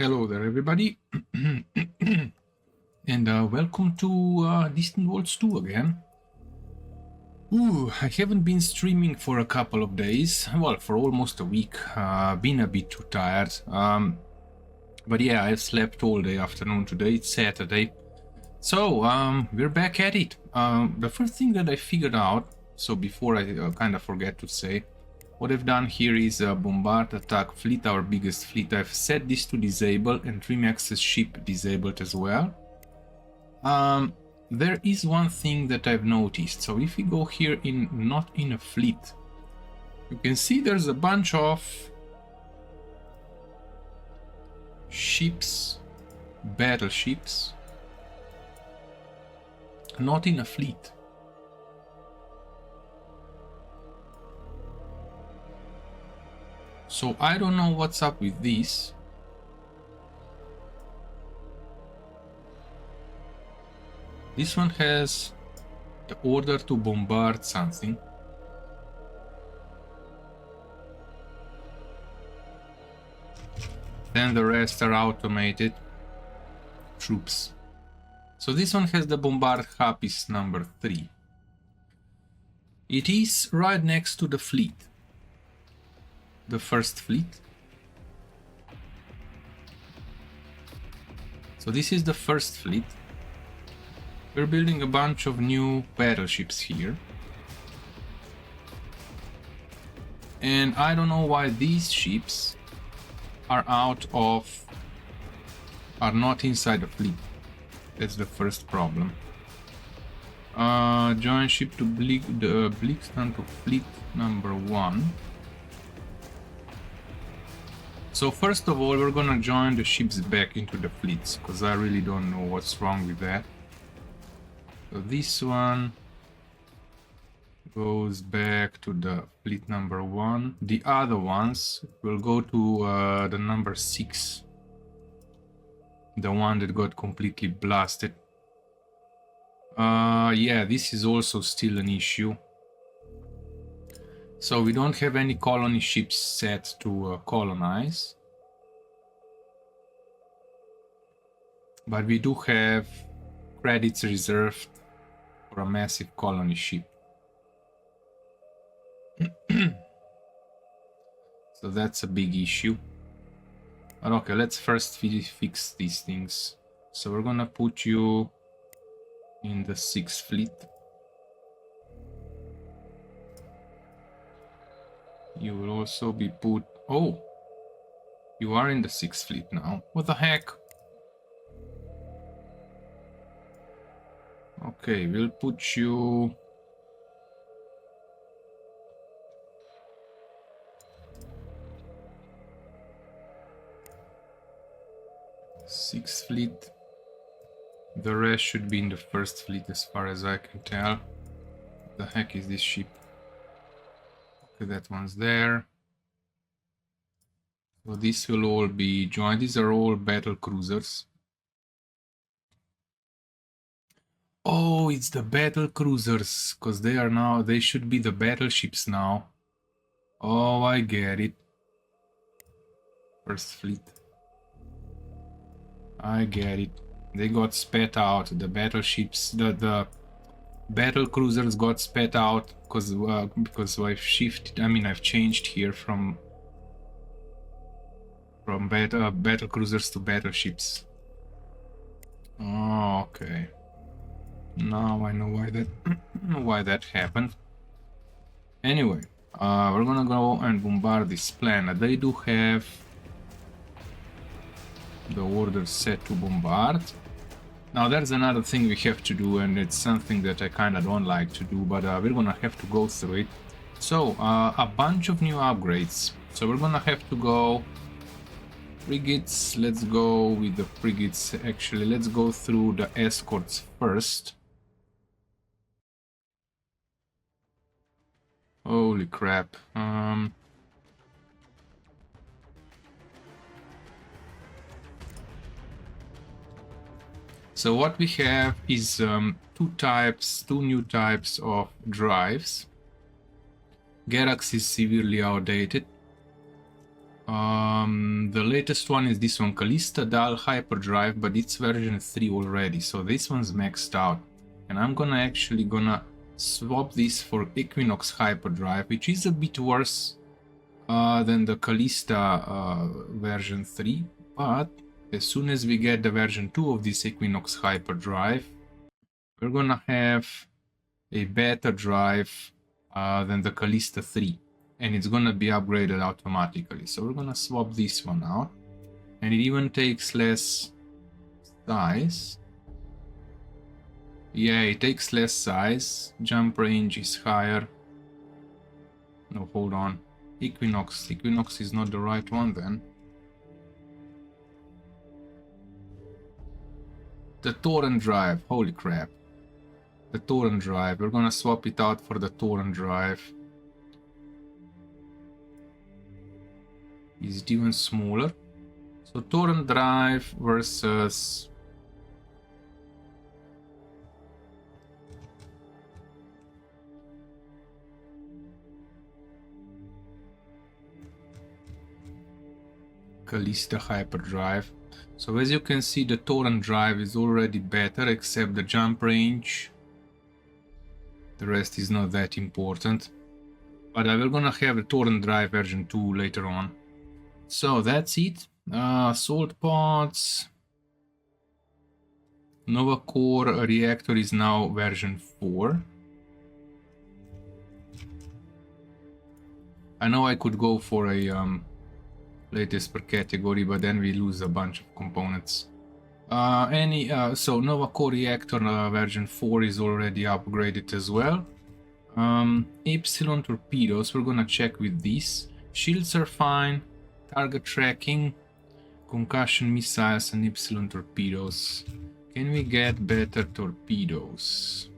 Hello there, everybody, and welcome to Distant Worlds 2 again. I haven't been streaming for a couple of days, well, for almost a week. Been a bit too tired. But yeah, I've slept all day afternoon today. It's Saturday. So, we're back at it. The first thing that I figured out, so before I kind of forget to say, what I've done here is bombard attack fleet, our biggest fleet. I've set this to disable and Trim access ship disabled as well. There is one thing that I've noticed. So if we go here in not in a fleet, you can see there's a bunch of ships, battleships, not in a fleet. So I don't know what's up with this. This one has the order to bombard something. Then the rest are automated troops. So this one has the bombard hub is number 3. It is right next to the fleet. The first fleet. So this is the first fleet. We're building a bunch of new battleships here. And I don't know why these ships are not inside the fleet. That's the first problem. Join ship to Blixton to fleet number 1. So first of all, we're gonna join the ships back into the fleets, because I really don't know what's wrong with that. So this one goes back to the fleet number 1. The other ones will go to the number 6. The one that got completely blasted. Yeah, this is also still an issue. So we don't have any colony ships set to colonize. But we do have credits reserved for a massive colony ship. So that's a big issue. But okay, let's first fix these things. So we're gonna put you in the 6th fleet. You will also be put... Oh! You are in the 6th fleet now. What the heck? Okay, we'll put you... Sixth fleet. The rest should be in the 1st fleet as far as I can tell. What the heck is this ship? Okay, that one's there. So this will all be joined. These are all battle cruisers. Oh, it's the battle cruisers, because they should be the battleships now. Oh, I get it. 1st fleet. I get it. They got spat out. The battleships, the battle cruisers got spat out because I've shifted. I mean, I've changed here from battle cruisers to battleships. Oh, okay. Now I know why that happened. Anyway, we're gonna go and bombard this planet. They do have the order set to bombard. Now there's another thing we have to do, and it's something that I kind of don't like to do, but we're gonna have to go through it. So a bunch of new upgrades. So we're gonna have to go frigates. Let's go with the frigates. Actually, let's go through the escorts first. Holy crap. So what we have is two new types of drives. Gerax is severely outdated. The latest one is this one, Callista Dal Hyperdrive, but it's version 3 already, so this one's maxed out. And I'm actually gonna swap this for Equinox Hyperdrive, which is a bit worse than the Callista version 3, but as soon as we get the version 2 of this Equinox Hyperdrive, we're gonna have a better drive than the Callista 3, and it's gonna be upgraded automatically. So we're gonna swap this one out, and it even takes less size. Yeah, it takes less size, jump range is higher. No, hold on. Equinox is not the right one then. The torrent drive, holy crap. The torrent drive, we're gonna swap it out for the torrent drive. Is it even smaller? So torrent drive versus Callista Hyperdrive. So as you can see, the torrent drive is already better, except the jump range. The rest is not that important. But we're gonna have the torrent drive version 2 later on. So that's it. Salt pods. Nova Core reactor is now version 4. I know I could go for a latest per category, but then we lose a bunch of components. So Nova Core reactor version 4 is already upgraded as well. Epsilon torpedoes, we're gonna check with these. Shields are fine. Target tracking, concussion missiles, and Epsilon torpedoes. Can we get better torpedoes?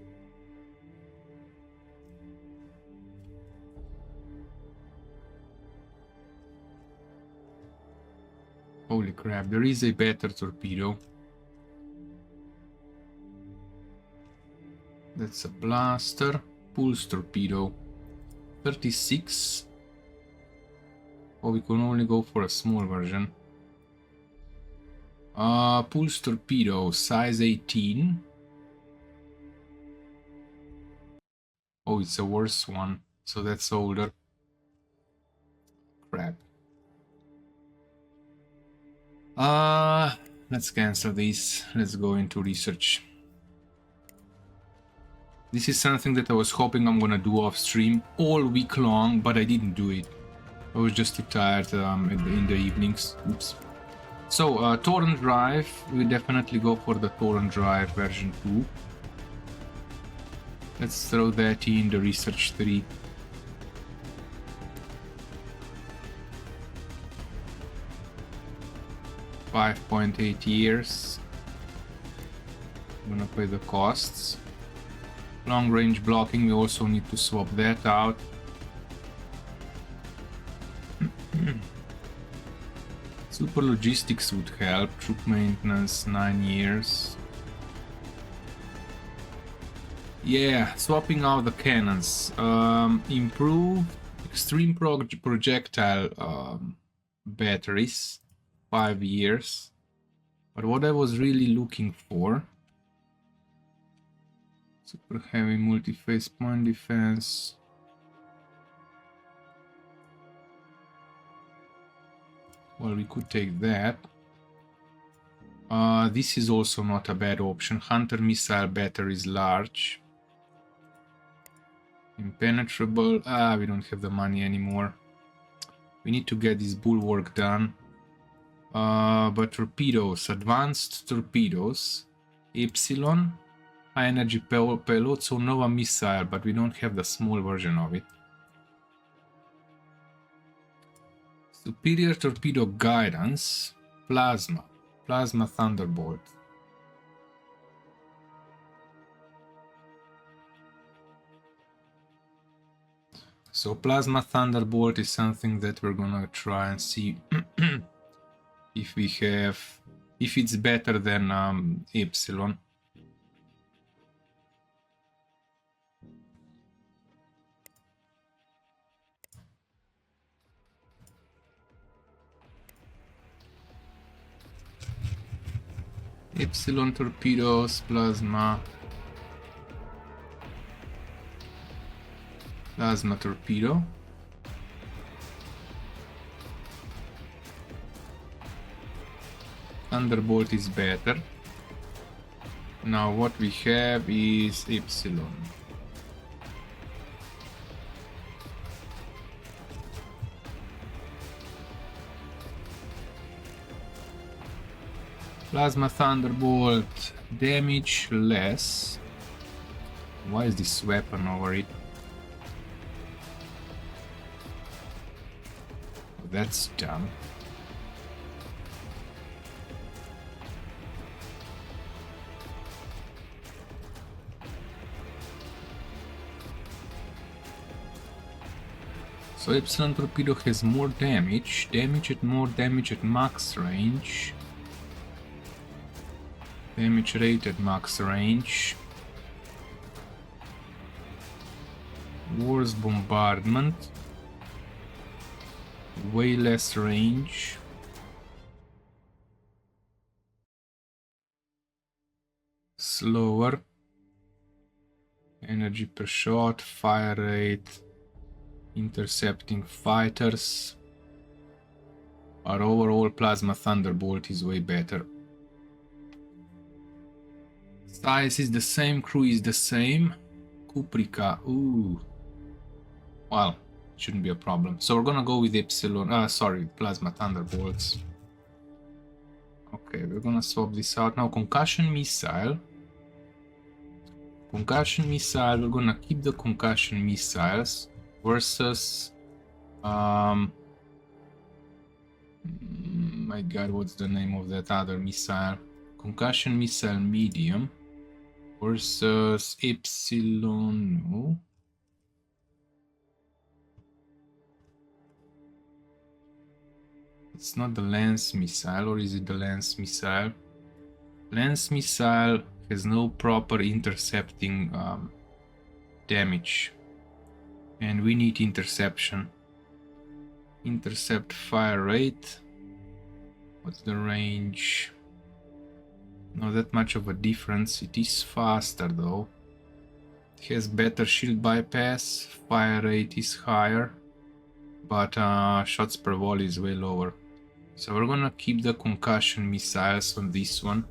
Holy crap, there is a better torpedo. That's a blaster. Pulse torpedo. 36. Oh, we can only go for a small version. Pulse torpedo, size 18. Oh, it's a worse one. So that's older. Crap. Let's cancel this. Let's go into research. This is something that I was hoping I'm gonna do off stream all week long, but I didn't do it. I was just too tired in the evenings. Oops. So, torrent drive, we definitely go for the torrent drive version 2. Let's throw that in the research 3. $5.8 years. I'm gonna pay the costs. Long range blocking, we also need to swap that out. Super logistics would help. Troop maintenance, 9 years. Yeah, swapping out the cannons. Improve extreme projectile batteries, 5 years. But what I was really looking for, super heavy multi-phase point defense. Well, we could take that. This is also not a bad option. Hunter missile batteries large. Impenetrable. We don't have the money anymore. We need to get this bulwark done. But torpedoes, advanced torpedoes. Epsilon. High energy payload, so Nova missile, but we don't have the small version of it. Superior torpedo guidance. Plasma Thunderbolt. So Plasma Thunderbolt is something that we're gonna try and see if it's better than Epsilon. Epsilon torpedoes, plasma torpedo. Thunderbolt is better. Now what we have is Epsilon. Plasma Thunderbolt, damage less. Why is this weapon over it? Oh, that's dumb. So Epsilon Torpedo has more damage, more damage at max range. Damage rate at max range. Worse bombardment. Way less range. Slower. Energy per shot, fire rate. Intercepting fighters. Our overall Plasma Thunderbolt is way better. Size is the same, crew is the same. Kuprika, ooh. Well, shouldn't be a problem. So we're gonna go with Epsilon, Plasma Thunderbolts. Okay, we're gonna swap this out. Now, Concussion Missile. Concussion Missile, we're gonna keep the Concussion Missiles versus... my god, what's the name of that other missile? Concussion Missile Medium versus Epsilon... No. It's not the Lance Missile, or is it the Lance Missile? Lance Missile has no proper intercepting damage. And we need interception. Intercept fire rate. What's the range? Not that much of a difference. It is faster though. It has better shield bypass. Fire rate is higher. But shots per volley is way lower. So we're gonna keep the concussion missiles on this one.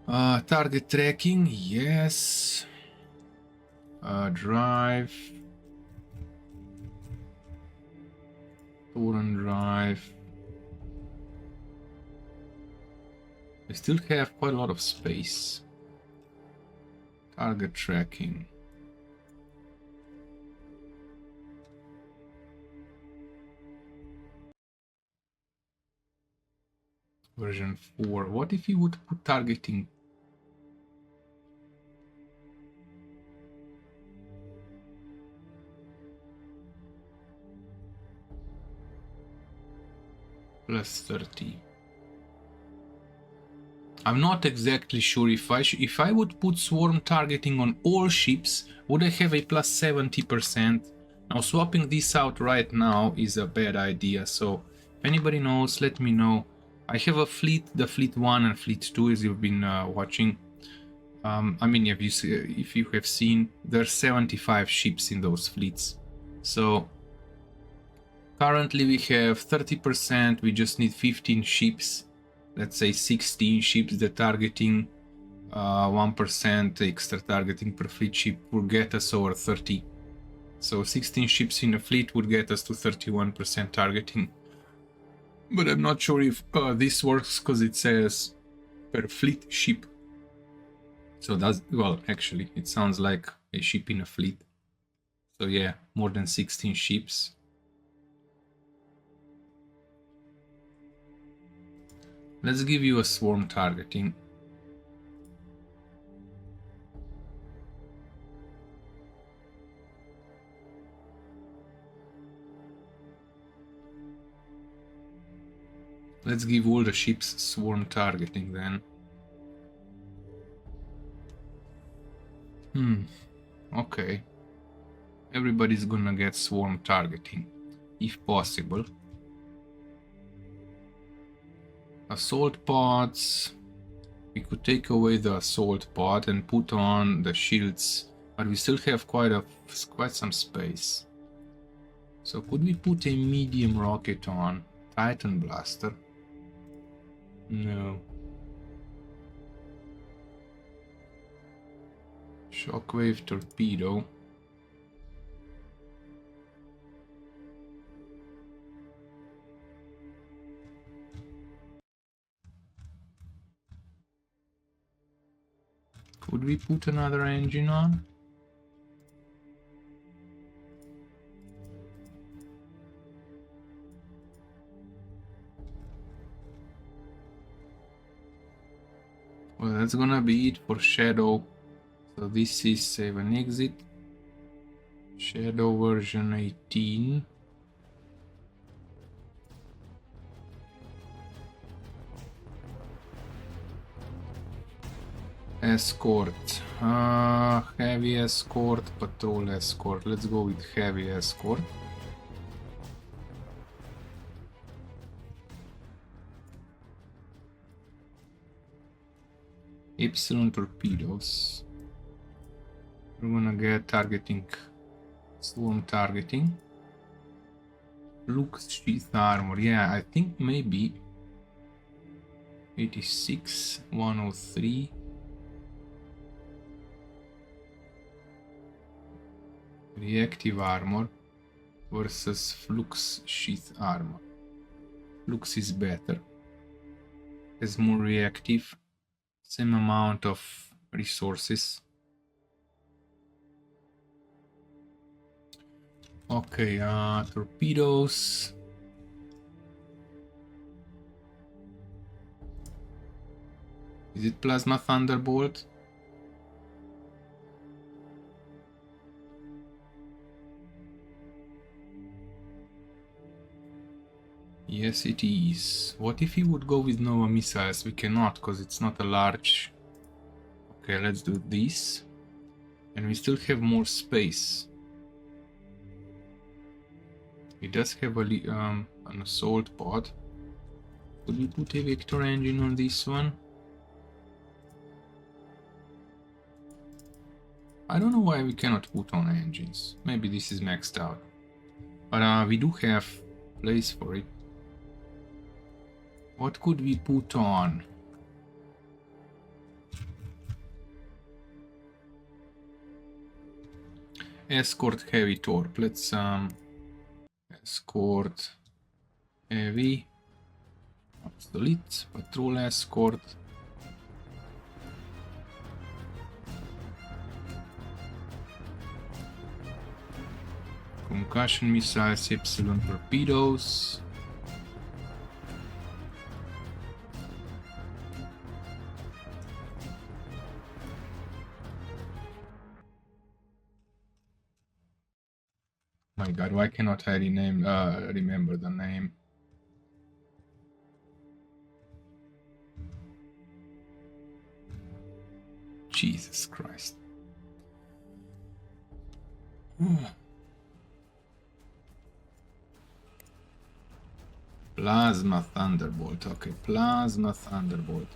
Target tracking, yes. Drive. Torrent drive. We still have quite a lot of space. Target tracking. Version 4. What if you would put targeting? Plus 30. I'm not exactly sure if I would put swarm targeting on all ships, would I have a plus 70%? Now swapping this out right now is a bad idea, so if anybody knows, let me know. I have a fleet, the fleet 1 and fleet 2, as you've been watching. I mean, if you have seen, there are 75 ships in those fleets. So currently we have 30%, we just need 15 ships. Let's say 16 ships. The targeting 1% extra targeting per fleet ship will get us over 30. So 16 ships in a fleet would get us to 31% targeting. But I'm not sure if this works because it says per fleet ship. So that's, well, actually it sounds like a ship in a fleet. So yeah, more than 16 ships. Let's give you a swarm targeting. Let's give all the ships swarm targeting then. Okay. Everybody's gonna get swarm targeting, if possible. Assault pods. We could take away the assault pod and put on the shields, but we still have quite some space. So could we put a medium rocket on? Titan blaster? No. Shockwave torpedo. Could we put another engine on? Well, that's gonna be it for Shadow. So this is save and exit. Shadow version 18. Escort. Heavy escort, patrol escort. Let's go with heavy escort. Epsilon torpedoes. We're gonna get targeting, swarm targeting. Lux sheath armor. Yeah, I think maybe 86, 103. Reactive armor versus flux sheath armor. Flux is better. Has more reactive. Same amount of resources. Okay, torpedoes. Is it Plasma Thunderbolt? Yes, it is. What if he would go with Nova missiles? We cannot, because it's not a large... Okay, let's do this. And we still have more space. He does have an assault pod. Could we put a vector engine on this one? I don't know why we cannot put on engines. Maybe this is maxed out. But we do have place for it. What could we put on? Escort heavy torp. Let's escort heavy. Obsolete. Patrol escort. Concussion missiles, Epsilon torpedoes. My god, why cannot I remember the name? Jesus Christ. Plasma Thunderbolt. Okay, Plasma Thunderbolt.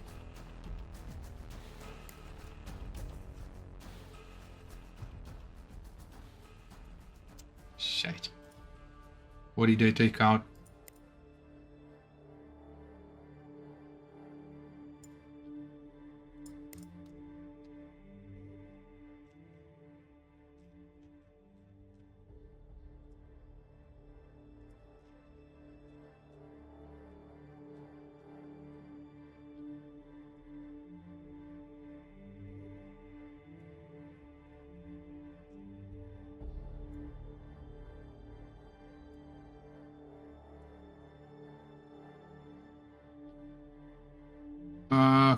Shit. What did I take out?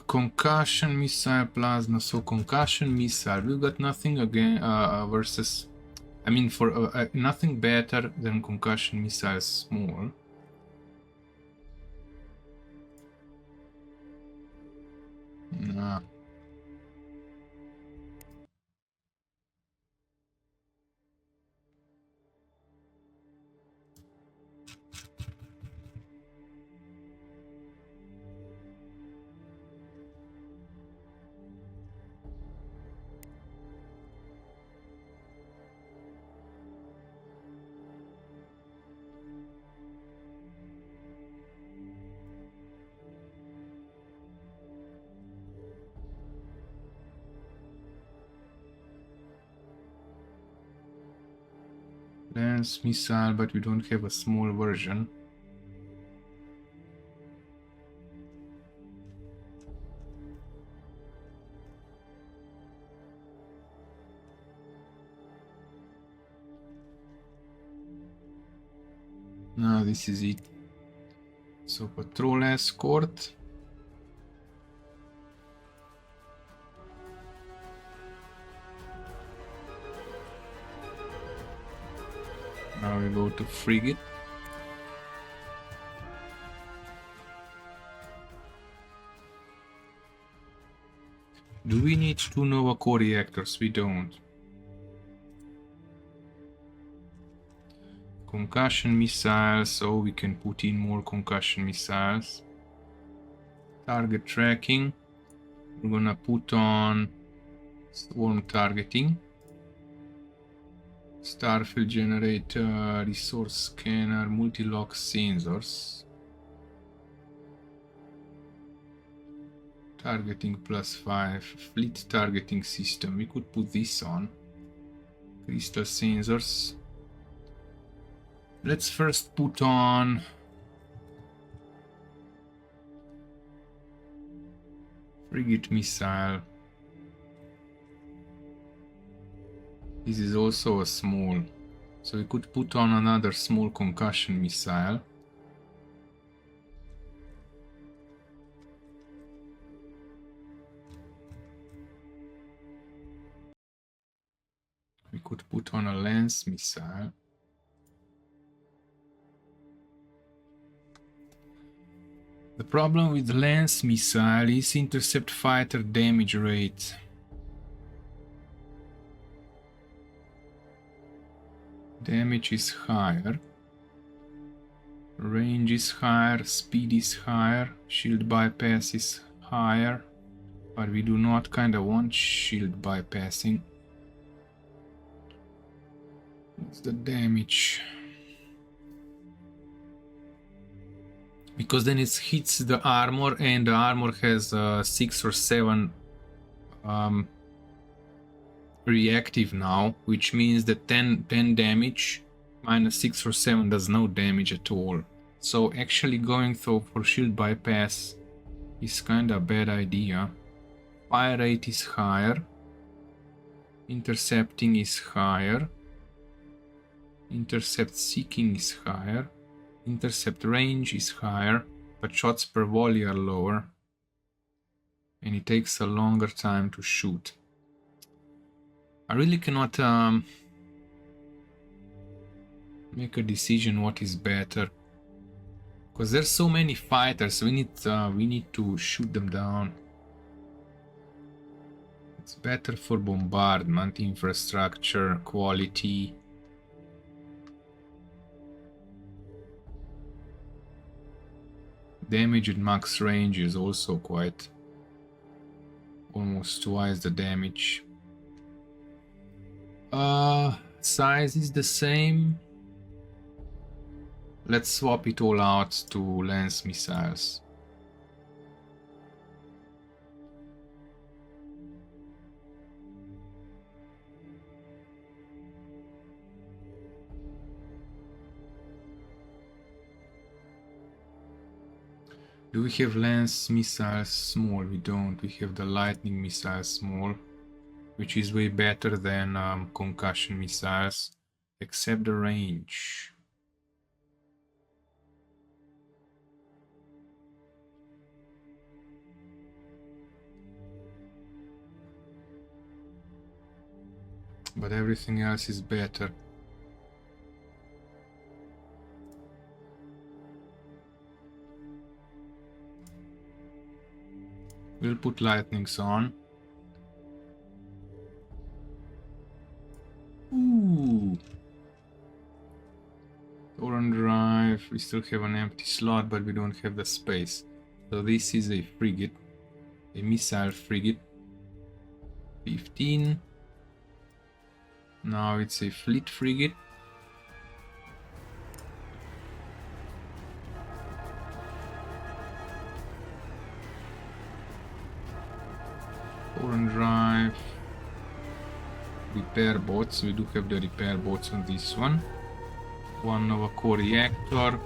Concussion missile, plasma. So concussion missile. We got nothing again versus. I mean, for nothing better than concussion missile small. Nah. Lance missile, but we don't have a small version. Now this is it. So patrol escort. Now we go to frigate. Do we need 2 Nova core reactors? We don't. Concussion missiles, so we can put in more concussion missiles. Target tracking. We're gonna put on swarm targeting. Starfield generator, resource scanner, multi-lock sensors. Targeting +5, fleet targeting system. We could put this on. Crystal sensors. Let's first put on frigate missile. This is also a small, so we could put on another small concussion missile. We could put on a lance missile. The problem with lance missile is intercept fighter damage rate. Damage is higher, range is higher, speed is higher, shield bypass is higher, but we do not kinda want shield bypassing. What's the damage? Because then it hits the armor, and the armor has 6 or 7 reactive now, which means that 10 damage minus 6 or 7 does no damage at all. So actually going for shield bypass is kinda a bad idea. Fire rate is higher, intercepting is higher, intercept seeking is higher, intercept range is higher, but shots per volley are lower, and it takes a longer time to shoot. I really cannot make a decision what is better, because there's so many fighters. We need to shoot them down. It's better for bombardment, infrastructure, quality. Damage at max range is also quite almost twice the damage. Size is the same. Let's swap it all out to lance missiles. Do we have lance missiles small? We don't. We have the lightning missiles small, which is way better than concussion missiles, except the range. But everything else is better. We'll put lightnings on. Ooh. Torrent drive. We still have an empty slot, but we don't have the space. So this is a frigate, a missile frigate. 15. Now it's a fleet frigate. Torrent drive. Repair boats. We do have the repair boats on this one. One Nova core reactor.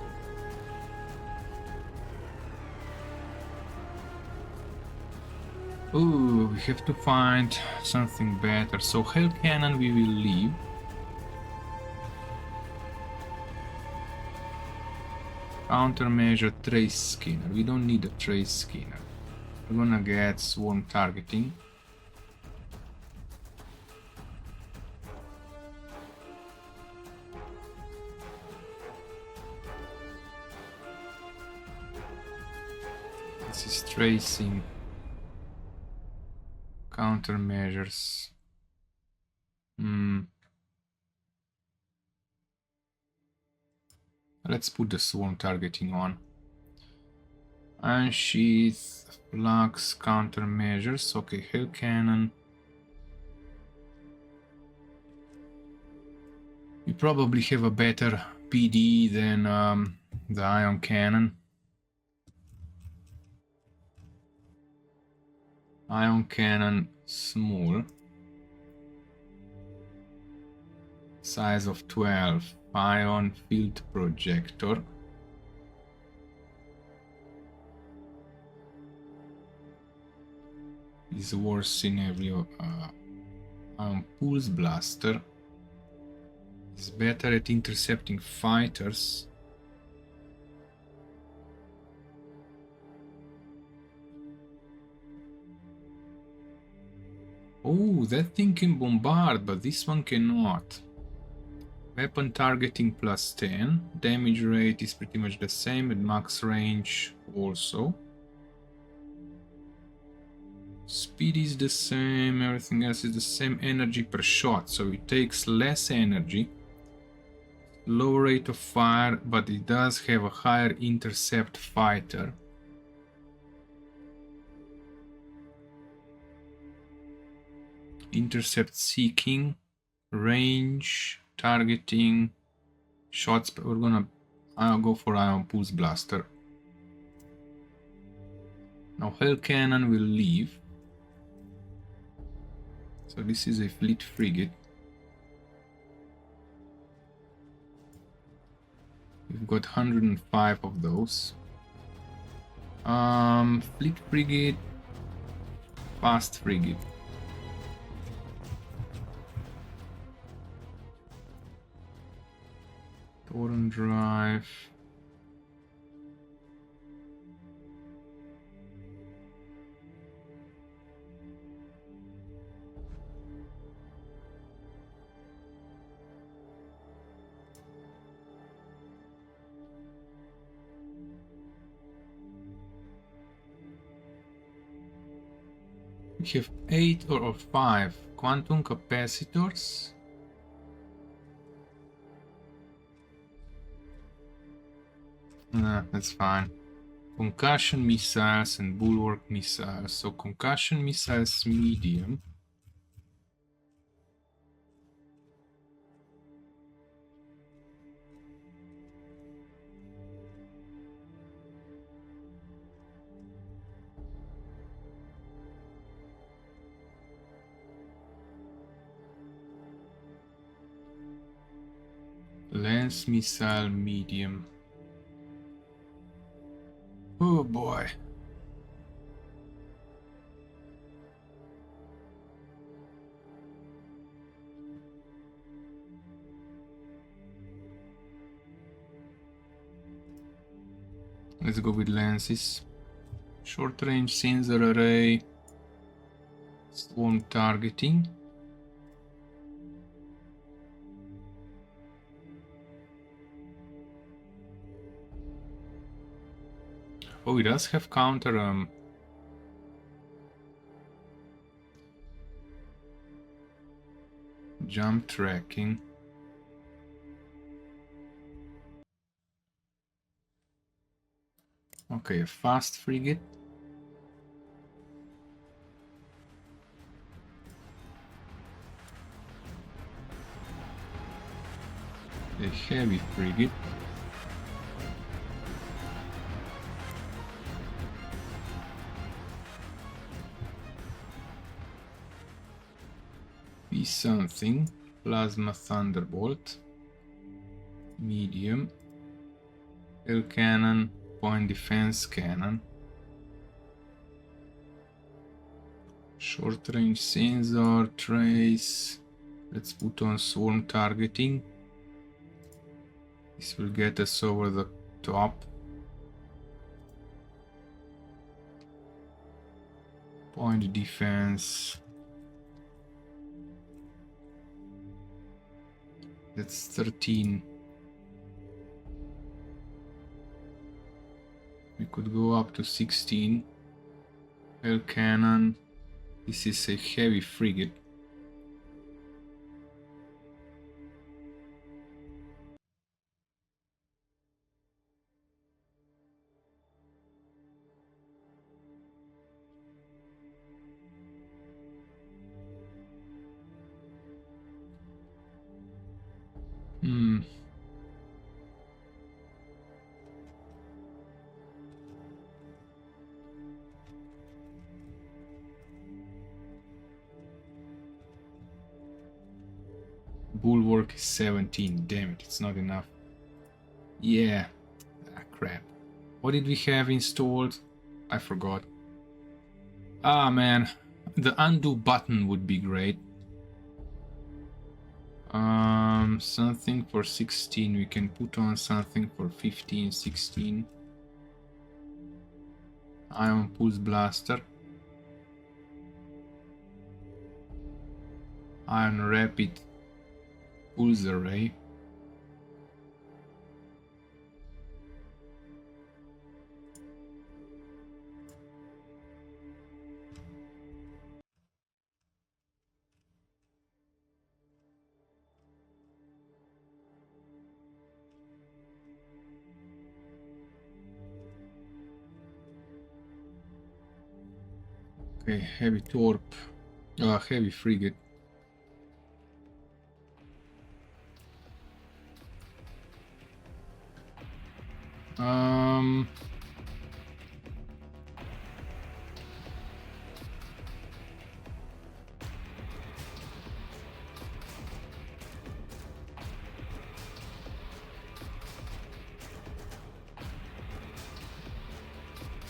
Ooh, we have to find something better. So Hell Cannon we will leave. Countermeasure trace scanner. We don't need a trace scanner. We're gonna get swarm targeting. This is tracing. Countermeasures. Let's put the swarm targeting on. Unsheath, flux, countermeasures. Okay, Hell Cannon. We probably have a better PD than the Ion Cannon. Ion Cannon, small. Size of 12. Ion field projector. Is worse in every Ion pulse blaster. Is better at intercepting fighters. Oh, that thing can bombard, but this one cannot. Weapon targeting plus 10. Damage rate is pretty much the same, and max range also. Speed is the same, everything else is the same. Energy per shot, so it takes less energy. Lower rate of fire, but it does have a higher intercept fighter. Intercept seeking, range, targeting, shots. I'll go for Ion Pulse Blaster. Now Hell Cannon will leave. So this is a fleet frigate. We've got 105 of those. Fleet frigate, fast frigate. Torrent drive. We have 8 or 5 quantum capacitors. Nah, that's fine. Concussion missiles and bulwark missiles. So concussion missiles medium. Lance missile medium. Oh boy. Let's go with lances. Short range sensor array. Swarm targeting. Oh, it does have counter jump tracking. Okay, a fast frigate. A heavy frigate. Be something. Plasma Thunderbolt. medium, L cannon, point defense cannon, short range sensor, trace. Let's put on swarm targeting. This will get us over the top. Point defense. That's 13. We could go up to 16. L cannon. This is a heavy frigate. Bulwark is 17. Damn it, it's not enough. Yeah. Ah, crap. What did we have installed? I forgot. Ah, man. The undo button would be great. Something for 16. We can put on something for 15, 16. Ion Pulse Blaster. Ion Rapid Pulse Array. Okay, heavy torp. Heavy frigate.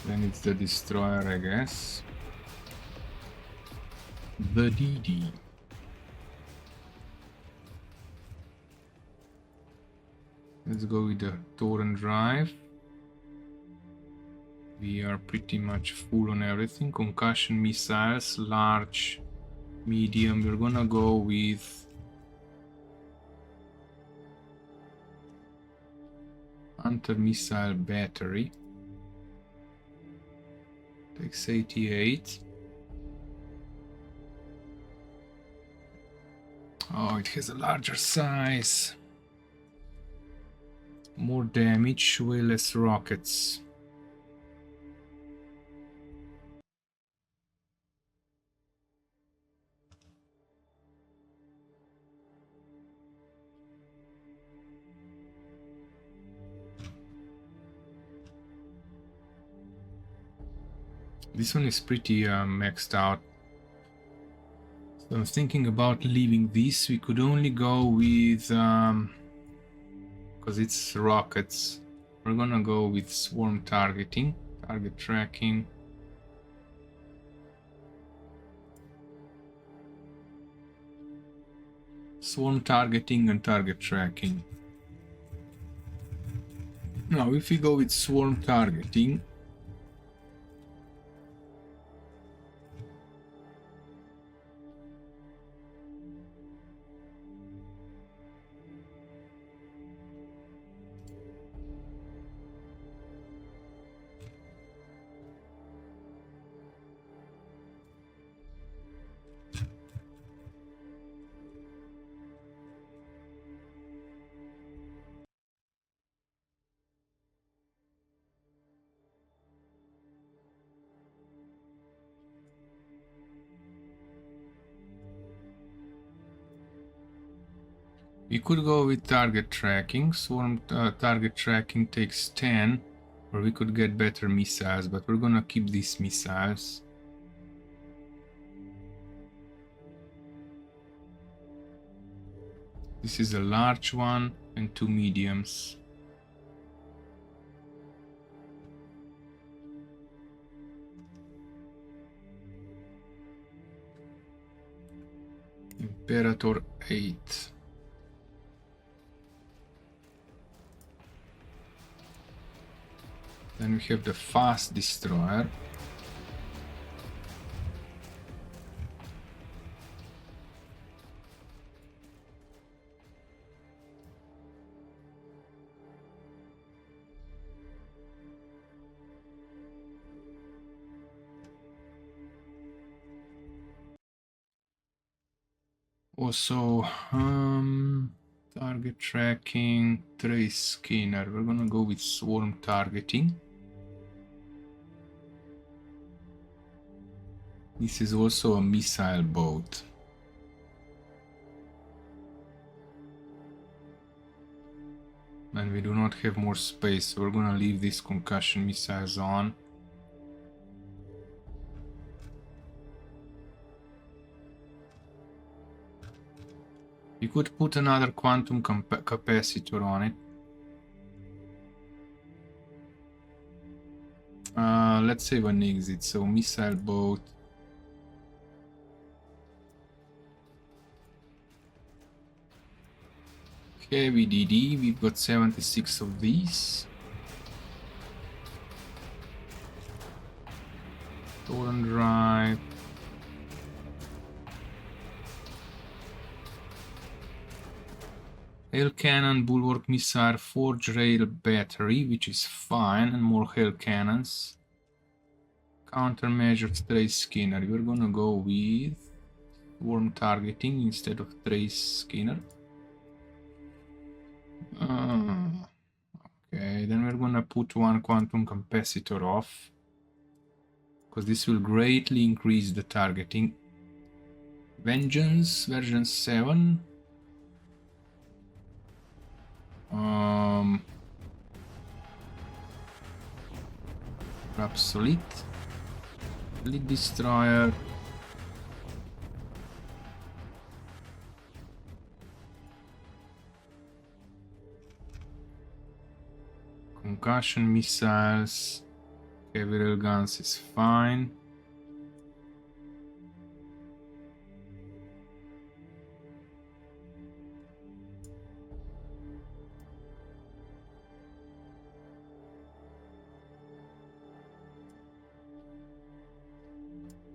Then it's the destroyer, I guess. The DD. Let's go with the Torrent Drive. We are pretty much full on everything. Concussion missiles, large, medium. We're gonna go with anti-missile battery. Takes 88. Oh, it has a larger size. More damage, way less rockets. This one is pretty maxed out. So I'm thinking about leaving this. We could only go with, because it's rockets, we're gonna go with swarm targeting, target tracking. Swarm targeting and target tracking. Now, if we go with swarm targeting, we could go with target tracking. Swarm target tracking takes 10, or we could get better missiles, but we're gonna keep these missiles. This is a large one. and 2 mediums. Imperator 8. Then we have the fast destroyer. Also, target tracking, trace scanner. We're gonna go with swarm targeting. This is also a missile boat. And we do not have more space, so we're gonna leave these concussion missiles on. You could put another quantum capacitor on it. Let's save an exit, so missile boat. Heavy DD, we've got 76 of these. Torrent drive. Hail cannon, bulwark missile, forge rail battery, which is fine, and more hail cannons. Countermeasures, trace scanner. We're gonna go with worm targeting instead of trace scanner. Okay, then we're gonna put one quantum capacitor off, because this will greatly increase the targeting. Vengeance, version 7. Obsolete. Lead destroyer. Concussion missiles. Heavy rail guns is fine.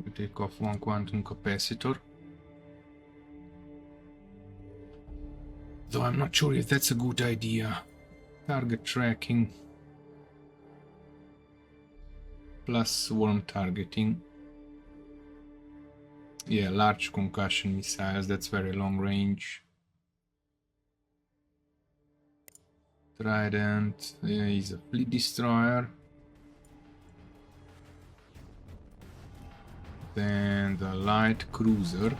We take off one quantum capacitor. Though I'm not sure if that's a good idea. Target tracking. Plus swarm targeting. Yeah, large concussion missiles, that's very long range. Trident is a fleet destroyer. Then the light cruiser.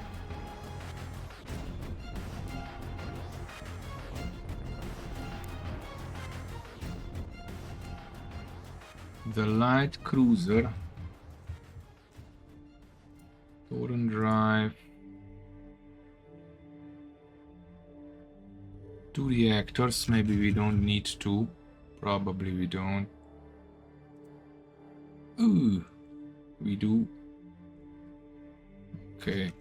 The light cruiser. Torrent drive. 2 reactors, maybe we don't need 2. Probably we don't. Ooh, we do. Okay.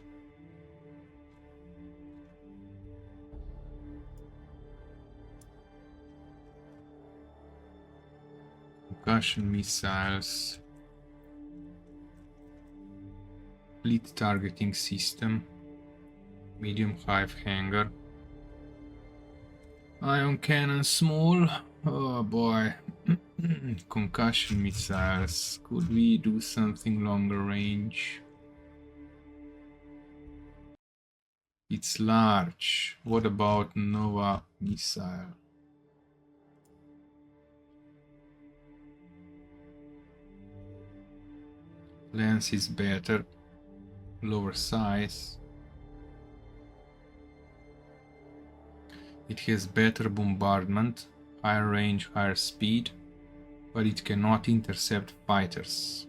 Concussion missiles. Fleet targeting system. Medium hive hangar. Ion cannon small. Oh boy. Concussion missiles. Could we do something longer range? It's large. What about Nova missile? Lens is better. Lower size. It has better bombardment, higher range, higher speed, but it cannot intercept fighters.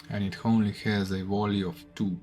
and it only has a volley of 2.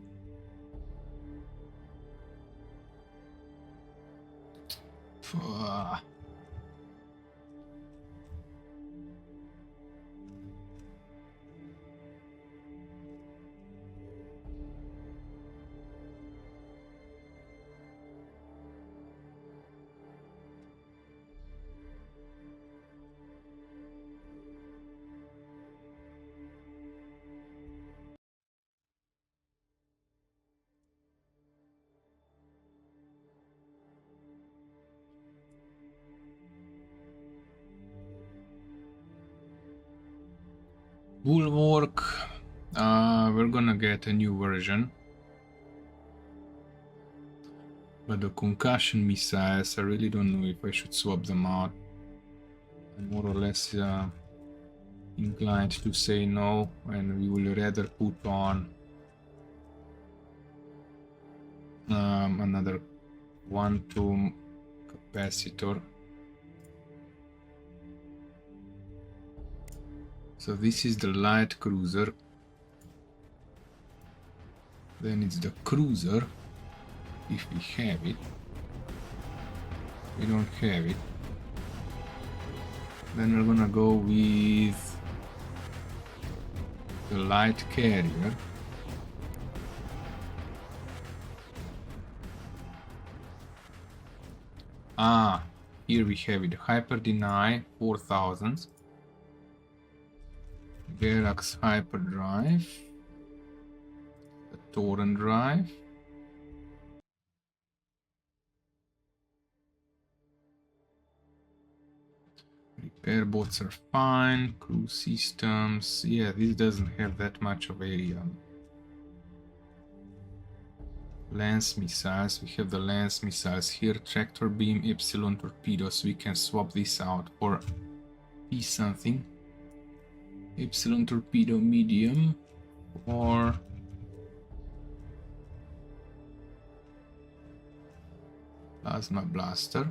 Bulwark, we're gonna get a new version, but the concussion missiles, I really don't know if I should swap them out. I'm more or less inclined to say no, and we will rather put on another quantum capacitor. So this is the light cruiser, then it's the cruiser, if we have it. We don't have it. Then we're gonna go with the light carrier. Here we have it, Hyper Deny 4000, Gerax Hyperdrive, the Torrent Drive, repair bots are fine, crew systems, yeah, this doesn't have that much of area. Lance missiles, we have the lance missiles here, tractor beam, epsilon torpedoes, we can swap this out for P something. Epsilon torpedo medium or plasma blaster,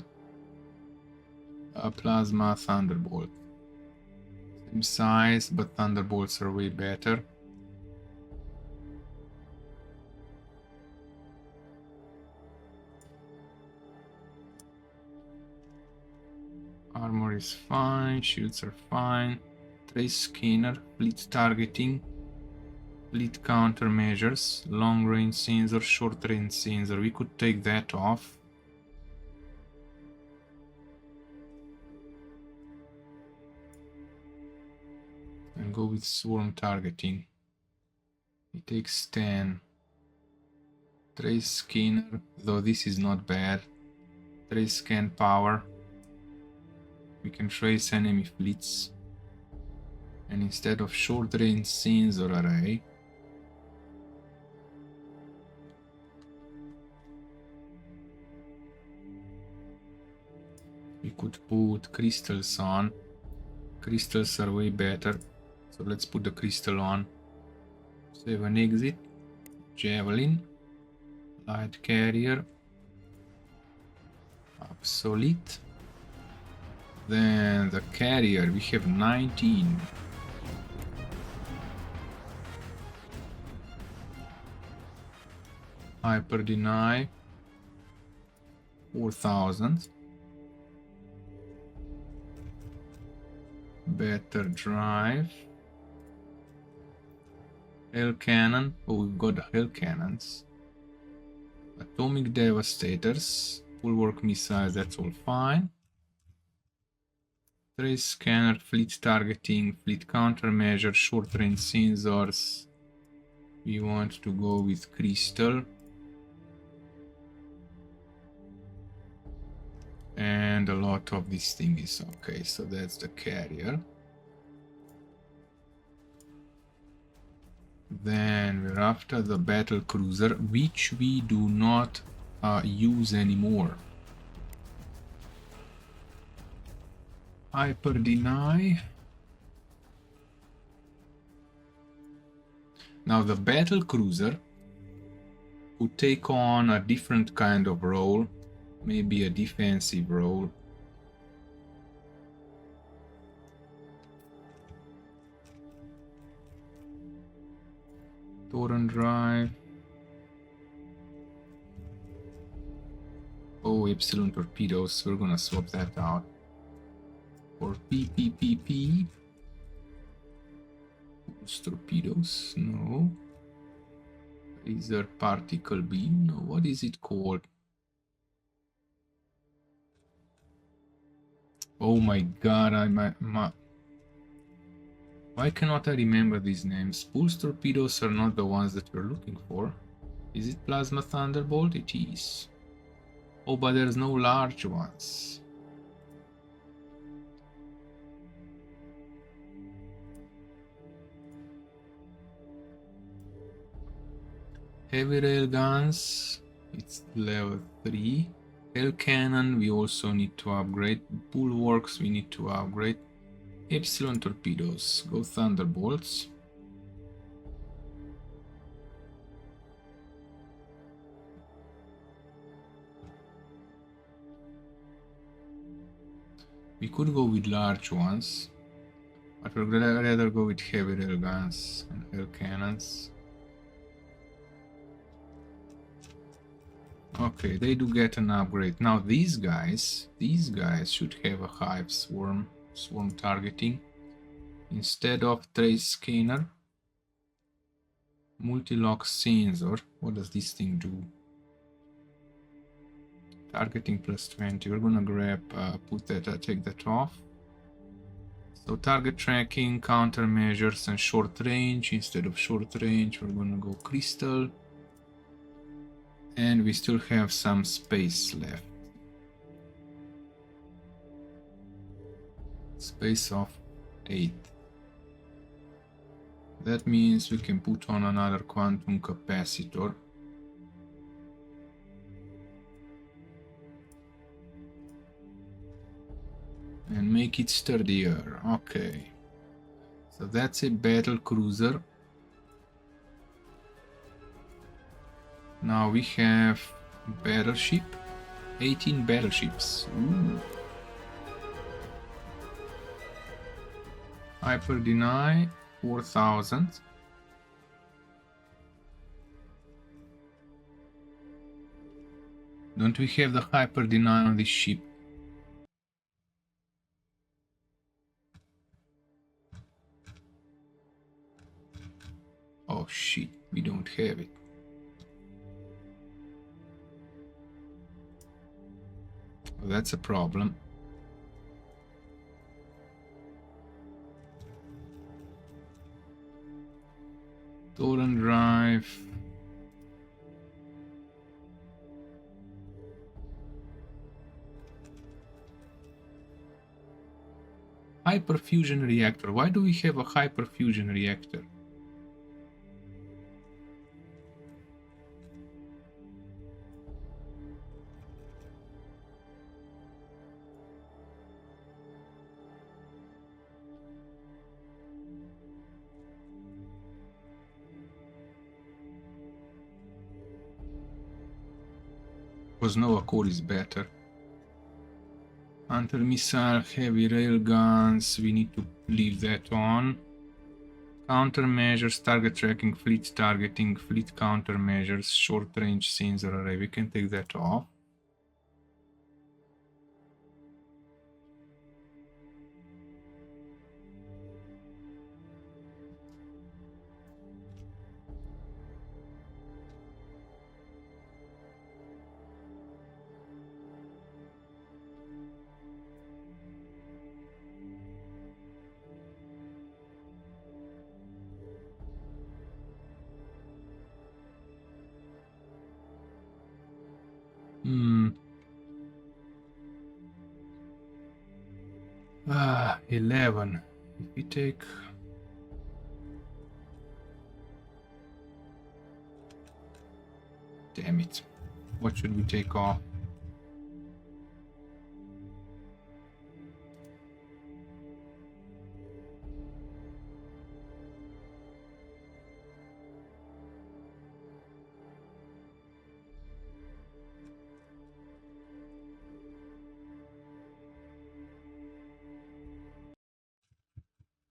a plasma thunderbolt. Same size, but thunderbolts are way better. Armor is fine, shields are fine. Trace scanner, fleet targeting, fleet countermeasures, long range sensor, short range sensor. We could take that off. And go with swarm targeting. It takes 10. Trace scanner, though this is not bad. Trace scan power. We can trace enemy fleets. And instead of short range sensor array, we could put crystals on. Crystals are way better, so let's put the crystal on. 7 exit, javelin, light carrier, obsolete. Then the carrier, we have 19. Hyper deny 4000. Better drive. Hell cannon. Oh, we've got the hell cannons. Atomic devastators. Bulwark missiles, that's all fine. Trace scanner, fleet targeting, fleet countermeasure, short range sensors. We want to go with crystal. And a lot of this thing is okay, so that's the carrier. Then we're after the battle cruiser, which we do not use anymore. Hyper deny. Now the battle cruiser would take on a different kind of role, maybe a defensive role. Torrent Drive. Oh, Epsilon torpedoes. We're gonna swap that out for PPPP. Torpedoes. No. Laser particle beam. No. What is it called? Oh my god, why cannot I remember these names? Pulse torpedoes are not the ones that we're looking for. Is it Plasma Thunderbolt? It is. Oh, but there's no large ones. Heavy rail guns, it's level 3. Rail cannon, we also need to upgrade. Bulwarks, we need to upgrade. Epsilon torpedoes, go Thunderbolts. We could go with large ones, but we'd rather go with heavy rail guns and rail cannons. Okay, they do get an upgrade. Now these guys should have a hive swarm targeting. Instead of trace scanner, multi-lock sensor. What does this thing do? Targeting plus 20. We're gonna grab, take that off. So target tracking, countermeasures, and short range. Instead of short range, we're gonna go crystal. And we still have some space left. Space of 8. That means we can put on another quantum capacitor. And make it sturdier. Okay. So that's a battle cruiser. Now we have battleship. 18 battleships. Ooh. Hyper deny 4,000. Don't we have the hyper deny on this ship? Oh shit, we don't have it. Well, that's a problem. Torrent drive. Hyperfusion reactor. Why do we have a hyperfusion reactor? Because Nova Core is better. Anti-missile, heavy rail guns, we need to leave that on. Countermeasures, target tracking, fleet targeting, fleet countermeasures, short range sensor array, we can take that off. Hmm. 11. If we take... Damn it. What should we take off?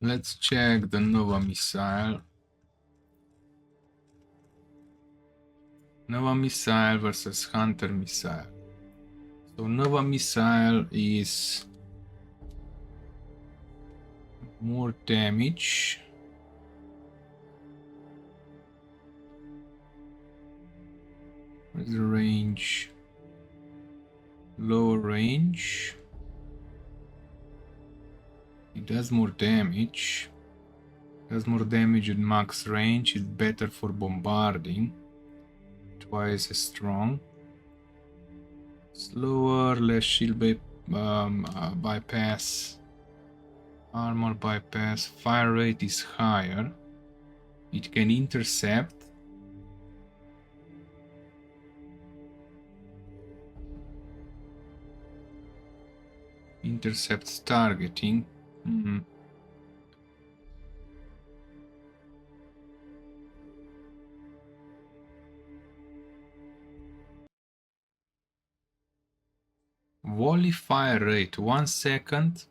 Let's check the Nova missile. Nova missile versus Hunter missile. So Nova missile is more damage. Where's the range? Lower range. It does more damage. Does more damage at max range. It's better for bombarding. Twice as strong. Slower, less shield bypass. Armor bypass. Fire rate is higher. It can intercept. Intercepts targeting. Volley fire rate 1 second.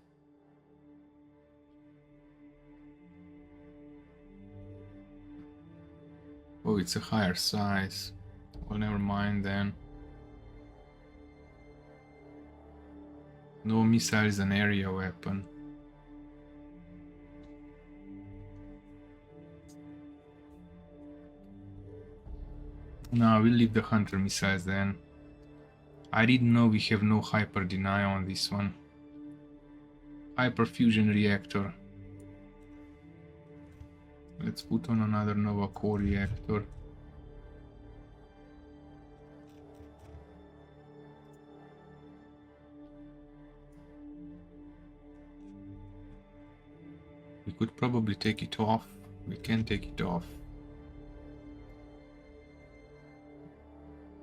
Oh, it's a higher size. Well, never mind then. No missile is an area weapon. No, we'll leave the Hunter missiles then. I didn't know we have no hyper deny on this one. Hyperfusion reactor. Let's put on another Nova core reactor. We could probably take it off. We can take it off.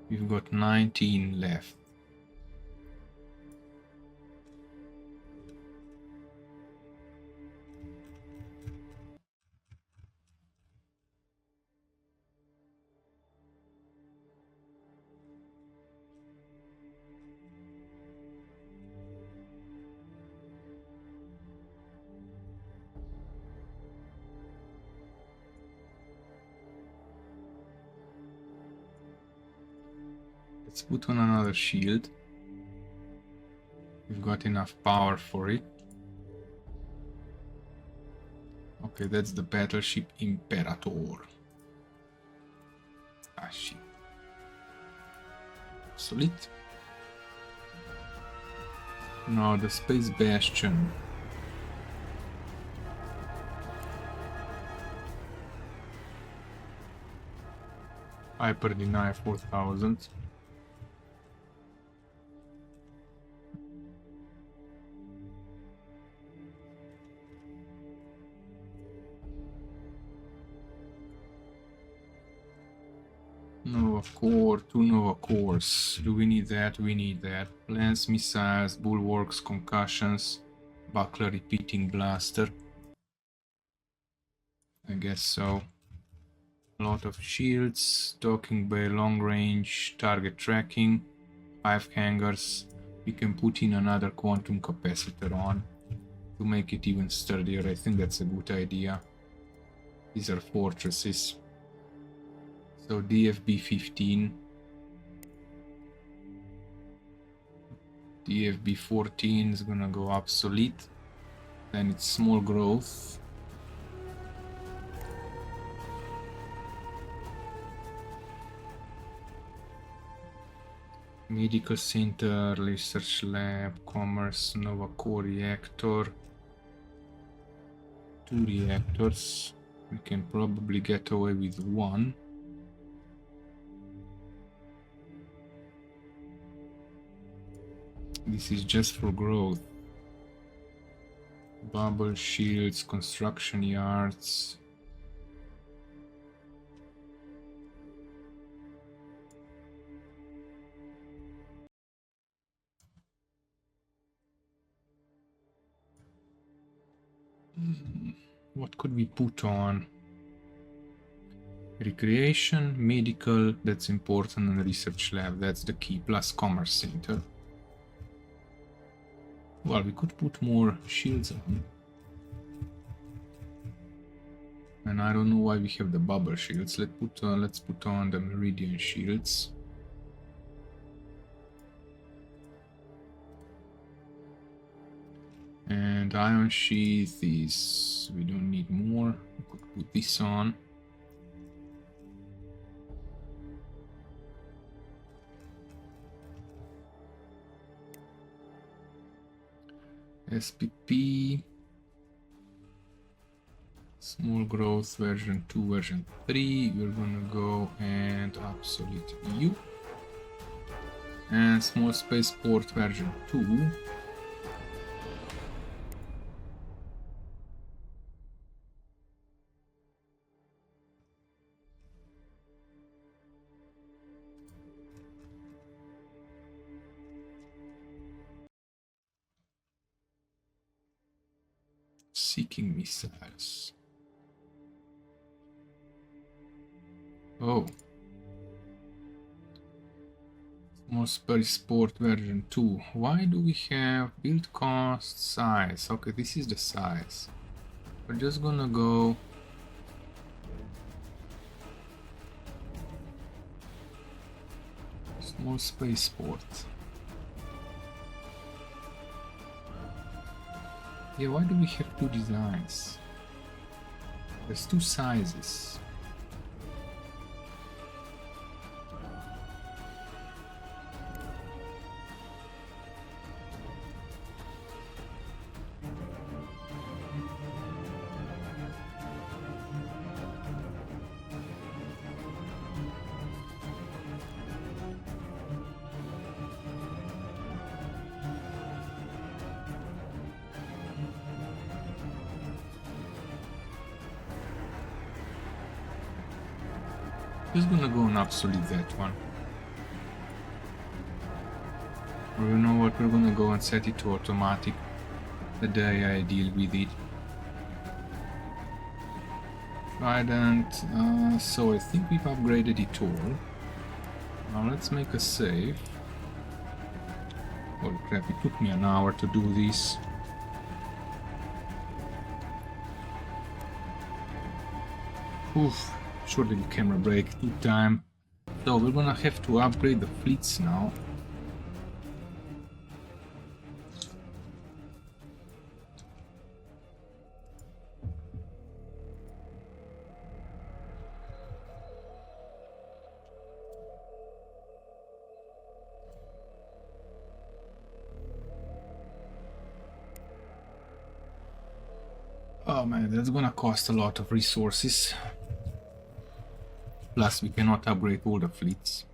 We've got 19 left. Let's put on another shield. We've got enough power for it. Okay, that's the battleship Imperator. Ah, shit. Solid. No, the Space Bastion. Hyper deny 4000. Nova core, 2 Nova cores. Do we need that? We need that. Lance missiles, bulwarks, concussions, buckler repeating blaster. I guess so. A lot of shields, docking bay, long range, target tracking, 5 hangars. We can put in another quantum capacitor on to make it even sturdier. I think that's a good idea. These are fortresses. So DFB 15, DFB 14 is gonna go obsolete. Then it's small growth. Medical center, research lab, commerce, Nova core reactor. 2 reactors. We can probably get away with 1. This is just for growth. Bubble shields, construction yards. What could we put on? Recreation, medical, that's important, and research lab, that's the key, plus commerce center. Well, we could put more shields on. And And I don't know why we have the bubble shields. Let's put on the meridian shields. And iron sheath is... we don't need more. We could put this on. SPP. Small growth version 2, version 3. We're gonna go and obsolete you. And small spaceport version 2. Seeking missiles. Oh. Small spaceport version 2. Why do we have build cost size? Okay, this is the size. We're just gonna go small spaceport. Yeah, why do we have two designs? There's two sizes. Just gonna go and obsolete that one. Or you know what, we're gonna go and set it to automatic the day I deal with it. Trident, so I think we've upgraded it all. Now let's make a save. Holy crap, it took me an hour to do this. Oof. Surely the camera break took time. So we're gonna have to upgrade the fleets now. Oh man, that's gonna cost a lot of resources. Plus, we cannot upgrade all the fleets.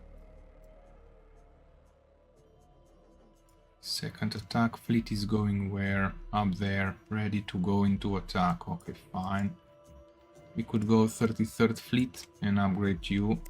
Second attack fleet is going where? Up there, ready to go into attack. Okay, fine. We could go 33rd fleet and upgrade you.